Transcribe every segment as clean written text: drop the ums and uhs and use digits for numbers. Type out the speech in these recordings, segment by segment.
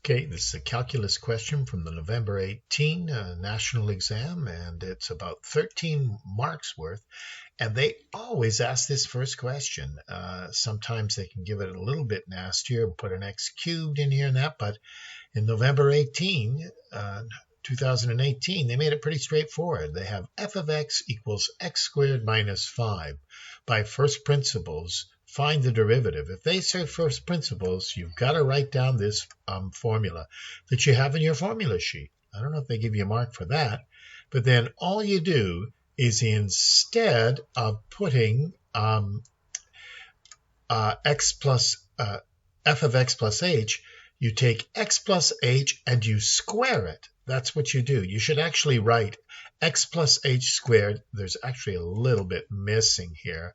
Okay, this is a calculus question from the November 18 national exam, and it's about 13 marks worth. And they always ask this first question. Sometimes they can give it a little bit nastier and put an x cubed in here and that, but in November 18, 2018, they made it pretty straightforward. They have f of x equals x squared minus 5. By first principles, find the derivative. If they say first principles, you've got to write down this formula that you have in your formula sheet. I don't know if they give you a mark for that, but then all you do is instead of putting x plus f of x plus h, you take x plus h and you square it. That's what you do. You should actually write x plus h squared. There's actually a little bit missing here.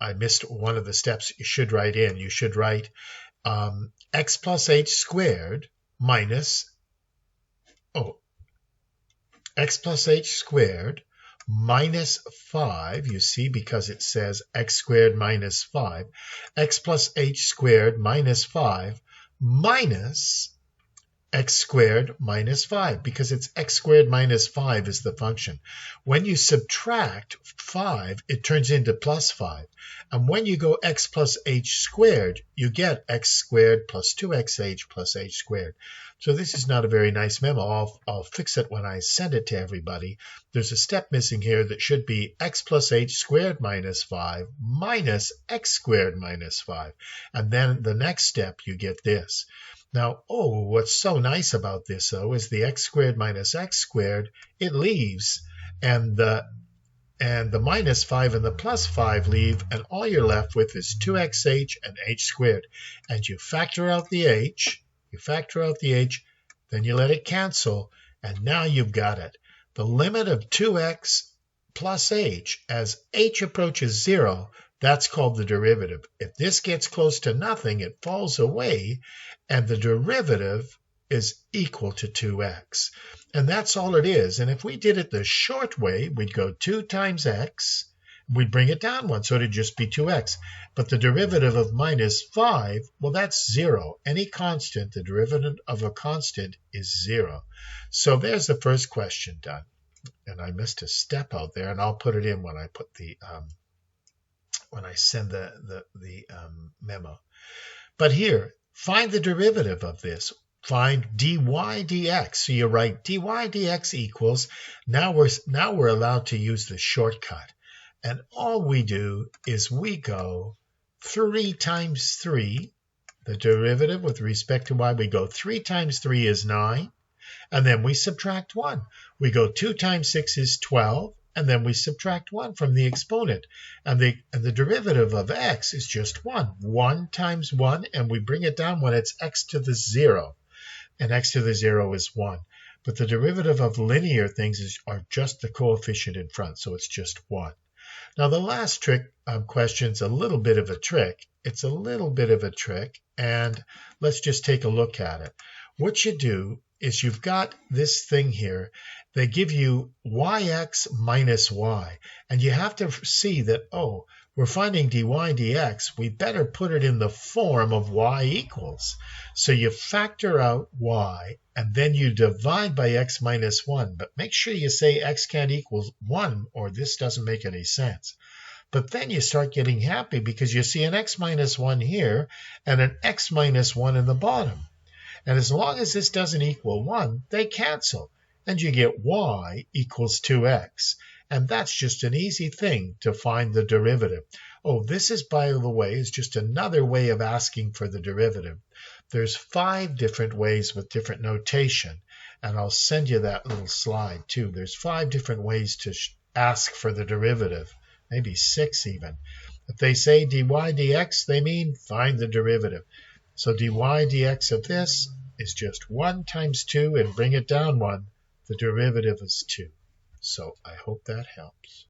I missed one of the steps you should write in. You should write x plus h squared minus, x plus h squared minus 5, you see, because it says x squared minus 5, x plus h squared minus 5 minus x squared minus 5, because it's x squared minus 5 is the function. When you subtract 5, it turns into plus 5. And when you go x plus h squared, you get x squared plus 2xh plus h squared. So this is not a very nice memo. I'll fix it when I send it to everybody. There's a step missing here that should be x plus h squared minus 5 minus x squared minus 5. And then the next step, you get this. Now, what's so nice about this, though, is the x squared minus x squared, it leaves, and the minus 5 and the plus 5 leave, and all you're left with is 2xh and h squared. And you factor out the h, then you let it cancel, and now you've got it. The limit of 2x plus h, as h approaches 0, that's called the derivative. If this gets close to nothing, it falls away, and the derivative is equal to 2x. And that's all it is. And if we did it the short way, we'd go 2 times x, we'd bring it down 1, so it'd just be 2x. But the derivative of minus 5, well, that's 0. Any constant, the derivative of a constant is 0. So there's the first question done. And I missed a step out there, and I'll put it in when I put the when I send the memo. But here, find the derivative of this. Find dy dx. So you write dy dx equals, now we're allowed to use the shortcut. And all we do is we go 3 times 3, the derivative with respect to y, we go 3 times 3 is 9, and then we subtract 1. We go 2 times 6 is 12, and then we subtract 1 from the exponent. And the derivative of x is just 1. 1 times 1, and we bring it down when it's x to the 0. And x to the 0 is 1. But the derivative of linear things are just the coefficient in front, so it's just 1. Now the last trick question's a little bit of a trick. It's a little bit of a trick, and let's just take a look at it. What you do is you've got this thing here. They give you yx minus y, and you have to see that, we're finding dy dx, we better put it in the form of y equals. So you factor out y, and then you divide by x minus 1. But make sure you say x can't equal 1, or this doesn't make any sense. But then you start getting happy because you see an x minus 1 here and an x minus 1 in the bottom. And as long as this doesn't equal 1, they cancel. And you get y equals 2x. And that's just an easy thing to find the derivative. This is, by the way, is just another way of asking for the derivative. There's 5 different ways with different notation. And I'll send you that little slide too. There's 5 different ways to ask for the derivative. Maybe 6 even. If they say dy dx, they mean find the derivative. So dy dx of this is just 1 times 2, and bring it down 1. The derivative is 2. So I hope that helps.